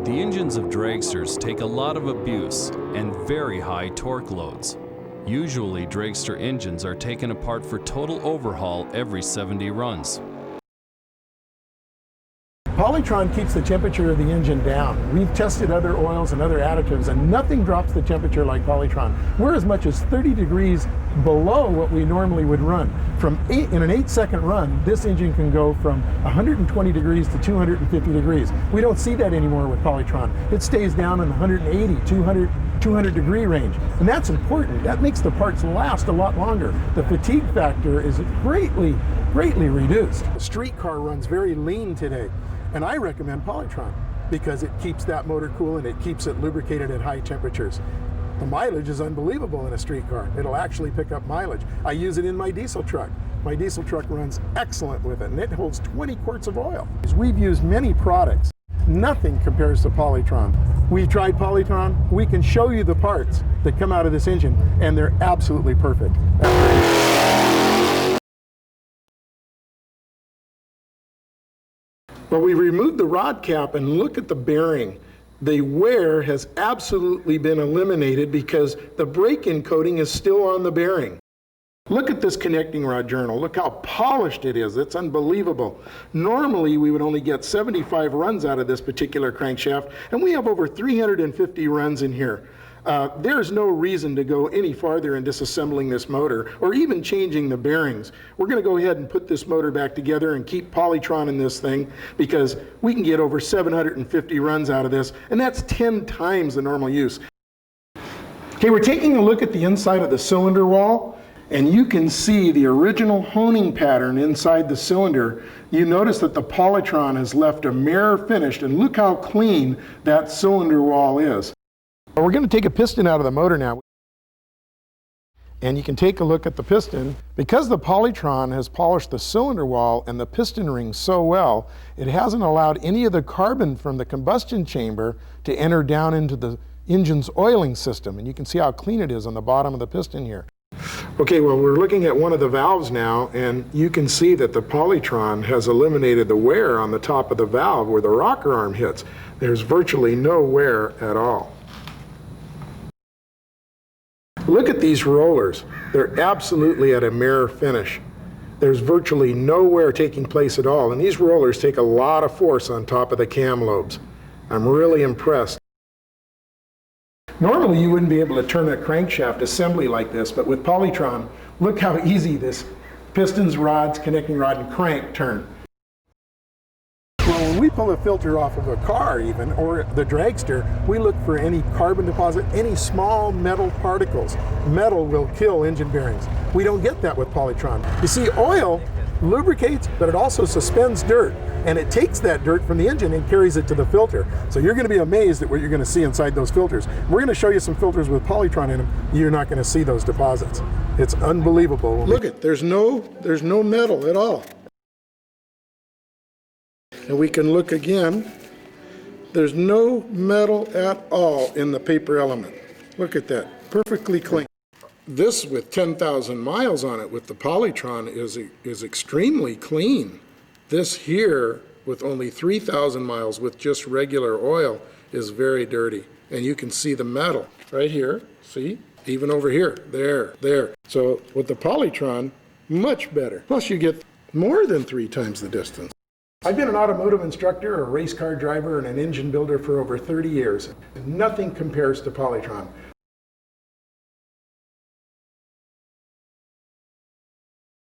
The engines of dragsters take a lot of abuse and very high torque loads. Usually, dragster engines are taken apart for total overhaul every 70 runs. Polytron keeps the temperature of the engine down. We've tested other oils and other additives, and nothing drops the temperature like Polytron. We're as much as 30 degrees below what we normally would run. In an 8-second run, this engine can go from 120 degrees to 250 degrees. We don't see that anymore with Polytron. It stays down in the 180, 200 degree range. And that's important. That makes the parts last a lot longer. The fatigue factor is greatly reduced. The street car runs very lean today. And I recommend Polytron because it keeps that motor cool and it keeps it lubricated at high temperatures. The mileage is unbelievable in a street car. It'll actually pick up mileage. I use it in my diesel truck. My diesel truck runs excellent with it, and it holds 20 quarts of oil. We've used many products. Nothing compares to Polytron. We've tried Polytron. We can show you the parts that come out of this engine, and they're absolutely perfect. Well, we removed the rod cap and look at the bearing. The wear has absolutely been eliminated because the break-in coating is still on the bearing. Look at this connecting rod journal. Look how polished it is. It's unbelievable. Normally, we would only get 75 runs out of this particular crankshaft, and we have over 350 runs in here. There's no reason to go any farther in disassembling this motor or even changing the bearings. We're going to go ahead and put this motor back together and keep Polytron in this thing because we can get over 750 runs out of this, and that's 10 times the normal use. Okay, we're taking a look at the inside of the cylinder wall, and you can see the original honing pattern inside the cylinder. You notice that the Polytron has left a mirror finished, and look how clean that cylinder wall is. We're going to take a piston out of the motor now, and you can take a look at the piston. Because the Polytron has polished the cylinder wall and the piston ring so well, it hasn't allowed any of the carbon from the combustion chamber to enter down into the engine's oiling system, and you can see how clean it is on the bottom of the piston here. Okay, well, we're looking at one of the valves now, and you can see that the Polytron has eliminated the wear on the top of the valve where the rocker arm hits. There's virtually no wear at all. Look at these rollers. They're absolutely at a mirror finish. There's virtually no wear taking place at all, and these rollers take a lot of force on top of the cam lobes. I'm really impressed. Normally you wouldn't be able to turn a crankshaft assembly like this, but with Polytron, look how easy this pistons, rods, connecting rod, and crank turn. Well, when we pull a filter off of a car even, or the dragster, we look for any carbon deposit, any small metal particles. Metal will kill engine bearings. We don't get that with Polytron. You see, oil lubricates, but it also suspends dirt, and it takes that dirt from the engine and carries it to the filter. So you're going to be amazed at what you're going to see inside those filters. We're going to show you some filters with Polytron in them. You're not going to see those deposits. It's unbelievable. Look at, there's no metal at all. And we can look again. There's no metal at all in the paper element. Look at that, perfectly clean. This with 10,000 miles on it with the Polytron is extremely clean. This here with only 3,000 miles with just regular oil is very dirty. And you can see the metal right here, see? Even over here, there. So with the Polytron, much better. Plus you get more than 3 times the distance. I've been an automotive instructor, a race car driver, and an engine builder for over 30 years. Nothing compares to Polytron.